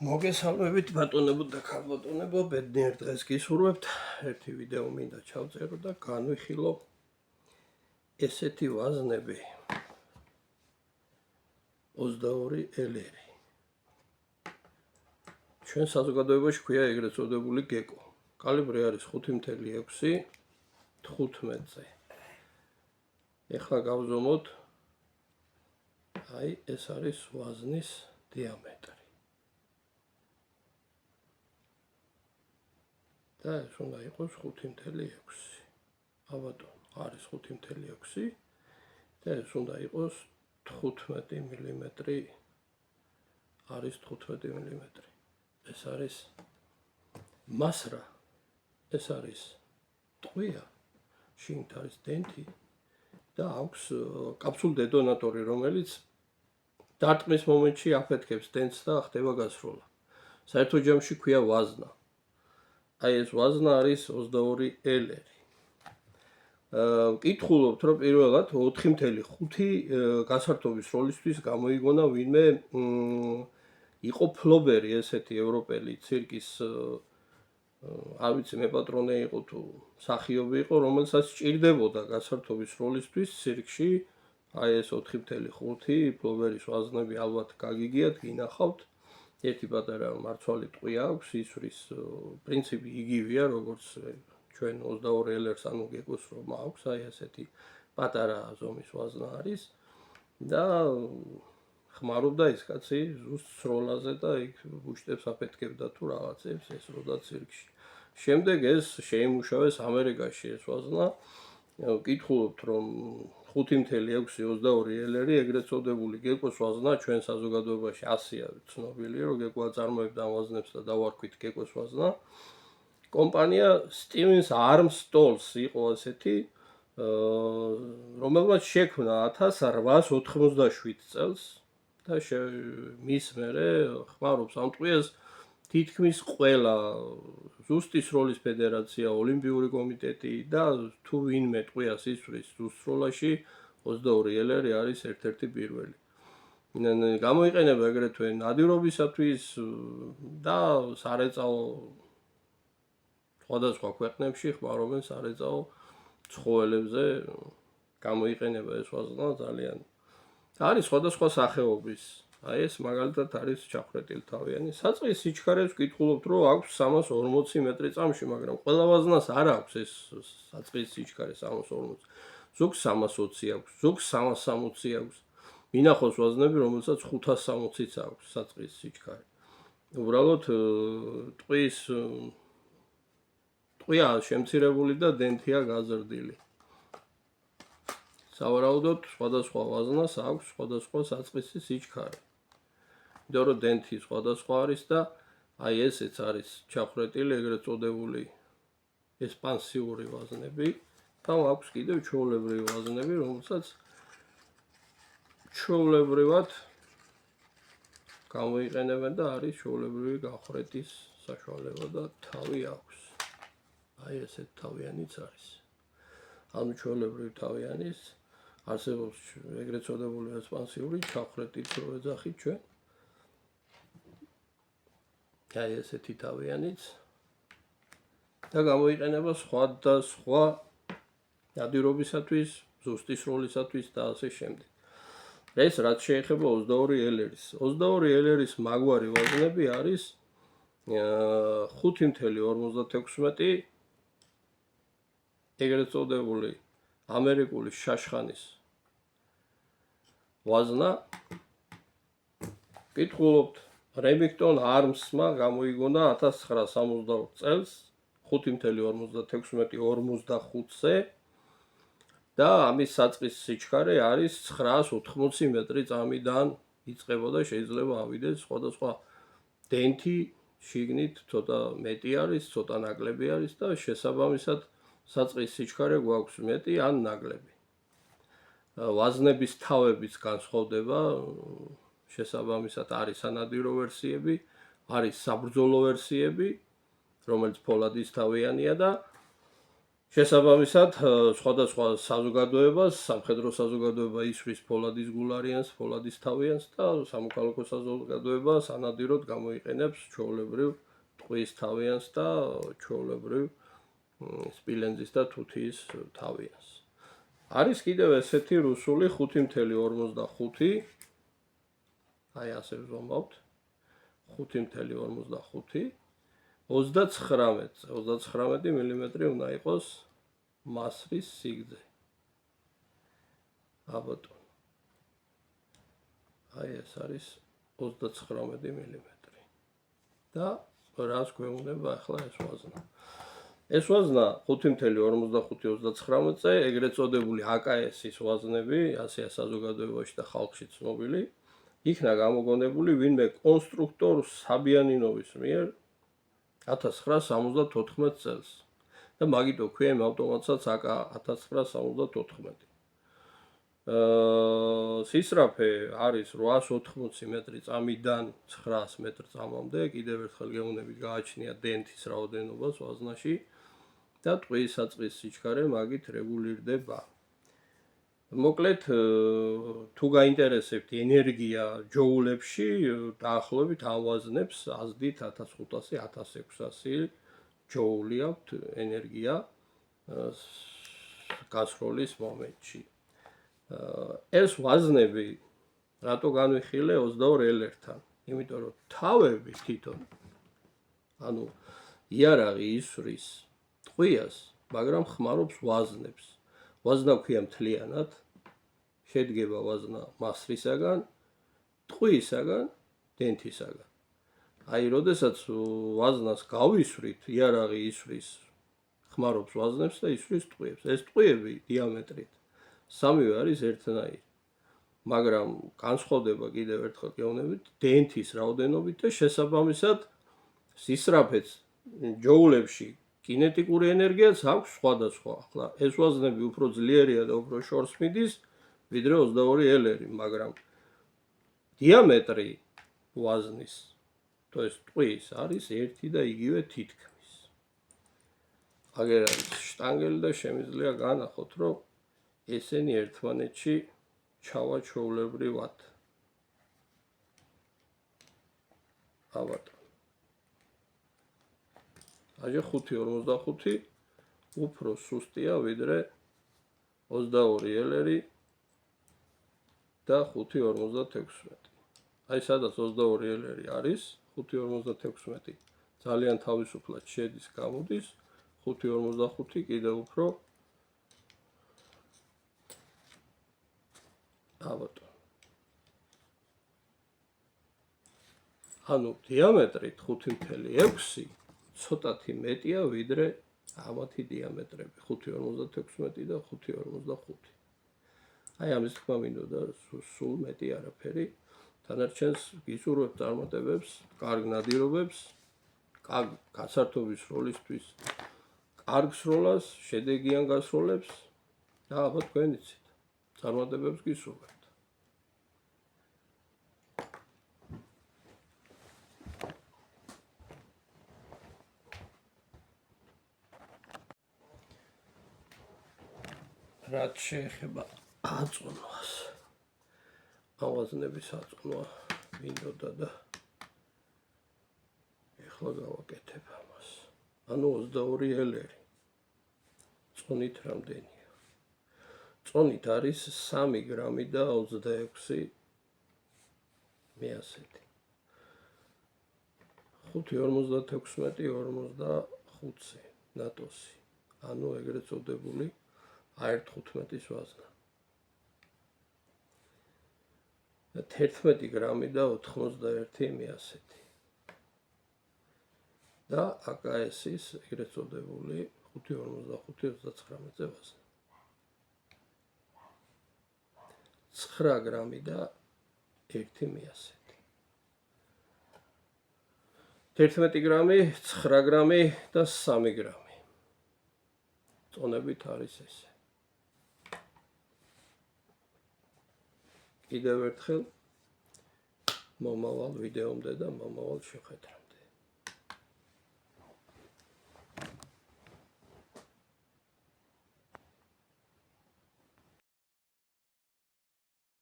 მოგესალმებით ბატონებო და ქალბატონებო, ბედნიერ დღეს გისურვებთ. ერთი ვიდეო მინდა ჩავწერო და განვიხილო ესეთი ვაზნები 22 ელერი. ჩვენ საზოგადოებაში ქვია ეგრეთ წოდებული გეკო. კალიბრი არის 5.6 15-ზე. ეხლა გავზომოთ ეს არის ვაზნის დიამეტრი. და ეს უნდა იყოს 5.6. აბატონ, არის 5.6 და ეს უნდა იყოს 15 მმ. არის 15 მმ. ეს არის მასრა, ეს არის ტყვია, შიგნით არის დენთი და აქვს კაფსულ დეტონატორი, რომელიც დარტყმის მომენტში აფეთქებს დენთს და ხდება გასროლა. საერთო ჯამში ქვია ვაზნა. ეს ვაზნა არის 22 ელერი. ვკითხულობთ, რომ პირველად 4.5 გასართობის როლისთვის გამოიგონა ვინმე იყო ფლობერი ესეთი ევროპელი ცირკის არ ვიცი მე პატრონე იყო თუ მსახიობი იყო, რომელსაც სჭირდებოდა გასართობის როლისთვის ცირკში ეს 4.5 ფლობერის ვაზნები ალბათ გაგიგიათ, გინახავთ. ერთი პატარა მარცვალი ტყვია აქვს, ისვრის პრინციპი იგივეა, როგორც ჩვენ 22 ელერს ანუ გეკოს რომ აქვს, ესეთი პატარა ზომის ვაზნა არის და ხმარობდა ის კაცი ზუსტ სროლაზე და იქ ბუშტებს აფეთქებდა თუ რაღაცებს ეს როდა ცირკში. შემდეგ ეს შეიმუშავეს ამერიკაში ეს ვაზნა. ვკითხულობთ, რომ 5.6-22 ელერი ეგრეთ წოდებული გეკოს ვაზნა ჩვენ საზოგადოებაში ასია ცნობილია, რომ გეკო აწარმოებდა ამ ვაზნებს და დავარქვით გეკოს ვაზნა. კომპანია Stevens Arms Tools იყო ასეთი, რომელმაც შექმნა 1887 წელს და მის მერე ხმარობს ამ ტყვიას თითქმის ყველა ზუსტის როლის ფედერაცია, ოლიმპიური კომიტეტი და თუ ვინმე ტყვიას ისვრის ზუსტ როლაში 22 ელერი არის ერთ-ერთი პირველი. გამოიყენება ეგრეთვე ნადირობისათვის და სარეწაო სხვადასხვა ქვეყნებში ხმარობენ სარეწაო ცხოველებზე გამოიყენება ეს ვაზნა ძალიან. არის სხვადასხვა სახეობის. ეს მაგალითად არის ჩახრეტილი თავიანი. საწყის სიჩქარეს ვკითხულობთ, რომ აქვს 340 მეტრი წამში, მაგრამ ყველა ვაზნას არ აქვს ეს საწყის სიჩქარე 340. ზოგს 320 აქვს, ზოგს 360 აქვს. მინახავს ვაზნები, რომელსაც 560-იც აქვს საწყის სიჩქარე. უბრალოდ ტყვია შემცირებული და დენთია გაზრდილი. სავარაუდოდ სხვადასხვა ვაზნას აქვს სხვადასხვა საწყისი სიჩქარე. იმიტომ რომ დენთი სხვადასხვა არის და ესეც არის ჩახრეტილი ეგრეთ წოდებული ესპანსიური ვაზნები და აქვს კიდევ ჩვეულებრივი ვაზნები, რომელსაც ჩვეულებრივად გამოიყენებენ და არის ჩვეულებრივი გახრეტის საშუალება და თავი აქვს. ესეთ თავიანიც არის. ანუ ჩვეულებრივი თავიანის არსებობს ეგრეთ წოდებული ესპანსიური ჩახრეტით რო ეძახით ჩვენ. ესეთი თავიანიც და გამოიყენება სხვადასხვა ნადირობისათვის, ზუსტის როლისათვის და ასე შემდეგ. ეს რაც შეეხება 22 ელერის. 22 ელერის მაგვარი ვაზნები არის 5.56 ეგრეთ წოდებული ამერიკული შაშხანის ვაზნა. ვკითხულობთ, Remington Arms-მა გამოიგონა 1962 წელს 5.56-45-ზე და ამის საწყის სიჩქარე არის 980 მეტრი წამიდან იწყება და შეიძლება ავიდეს სხვადასხვა დენთი შიგნით ცოტა მეტი არის, ცოტა ნაკლები არის და შესაბამისად საწყის სიჩქარე გვაქვს მეტი ან ნაკლები. ვაზნების თავებიც განსხვავდება, შესაბამისად არის სანადირო ვერსიები, არის საბრძოლო ვერსიები, რომელიც ფოლადის თავიანია და შესაბამისად, სხვადასხვა საზოგადოებას, სამხედრო საზოგადოება ისვრის ფოლადის გულარიანს, ფოლადის თავიანს და სამოქალაქო საზოგადოება სანადიროდ გამოიყენებს ჩვეულებრივ ტყვის თავიანს და ჩვეულებრივ სპილენძის და თუთიის თავიანს. არის კიდევ ესეთი რუსული 5.45, აი ასე ვზომავთ, 5.45, 39 მმ უნდა იყოს მასრის სიგრძე. აბატონ. აი ეს არის 39 მმ. და რას გვეუბნება ახლა ეს ვაზნა? ეს ვაზნა 5.45-39-ზე, ეგრეთ წოდებული AKS-ის ვაზნები, ასე საზოგადოებაში და ხალხში ცნობილი, იქნა გამოგონებული ვინმე კონსტრუქტორ საბიანინოვის მიერ 1974 წელს და მაგიტო ქვია იმ ავტომატსაც AK 1974. სისწრაფე არის 880 მეტრი წამიდან 900 მეტრ წამამდე, კიდევ ერთხელ გეუბნებით გააჩნია დენთის რაოდენობას ვაზნაში და ტყვის საწყის სიჩქარე მაგით რეგულირდება. მოკლედ, თუ გაინტერესებთ ენერგია ჯოულებში, დაახლოებით ამ ვაზნებს აზდით 1500-1600 ჯოული აქვთ ენერგია გასროლის მომენტში. ეს ვაზნები რატო განვიხილე 22 ელერთან? იმიტომ რომ თავები თვითონ ანუ იარაღი ისვრის ტყვიას, მაგრამ ხმარობს ვაზნებს. ვაზნა ქვია მთლიანად, შედგება ვაზნა მასრისაგან, ტყვიისაგან, დენთისაგან. აი, როდესაც ვაზნას გავისვრით, იარაღი ისვრის ხმარობს ვაზნებს და ისვრის ტყვიებს. ეს ტყვიები დიამეტრით სამივე არის ერთნაირი. მაგრამ განსხვავდება კიდევ ერთხელ გეუბნებით დენთის რაოდენობით და შესაბამისად სისწრაფეც ჯოულებში კინეტიკური ენერგიაც აქვს სხვადასხვა. ახლა ეს ვაზნები უფრო ძლიერია და უფრო შორს მიდის, ვიდრე 22 ელერი, მაგრამ დიამეტრი ვაზნის, то есть ტყვის არის ერთი და იგივე თითქმის. აგერ არის შტანგელი და შემიძლია განახოთ, რომ ესენი ერთმანეთში ჩავაჩვეულებრივად. აბატონ. აჟე 5.45 უფრო სუსტია ვიდრე 22 ელერი და 5.56. აი სადაც 22 ელერი არის, 5.56 ძალიან თავისუფლად შედის, გამოდის, 5.45 კიდევ უფრო აბატონ. ანუ დიამეტრით 5.6 ცოტათი მეტია ვიდრე ამათი დიამეტრები 5.56 და 5.45. აი ამის თქმა მინდოდა სულ მეტი არაფერი. თანარჩენს გისურვებთ წარმატებებს, კარგ ნადირობებს, კარგ გასართობის როლისთვის, კარგ სროლას, შედეგიან გასროლებს და აბა თქვენ იცით. წარმატებებს გისურვებთ. რაც შეეხება აწონვას. ავაზნების აწონვა მინდოდა და ეხლა გავაკეთებ ამას. ანუ 22 ელერი. წონით რამდენია? წონით არის 3 გრამი და 26 მეასეთი. 5.56-45 ნატოსი. ანუ ეგრეთ წოდებული AR-15-ის ვაზნა. 11 გრამი და 81 მეასეთი. და AKS-ის ეგრეთ წოდებული 5.45-39-ზე ვაზნა. 9 გრამი და 1 მეასეთი. 11 გრამი, 9 გრამი და 3 გრამი. წონებით არის ესე. კიდევ ერთხელ მომავალ ვიდეომდე და მომავალ შეხვედრამდე.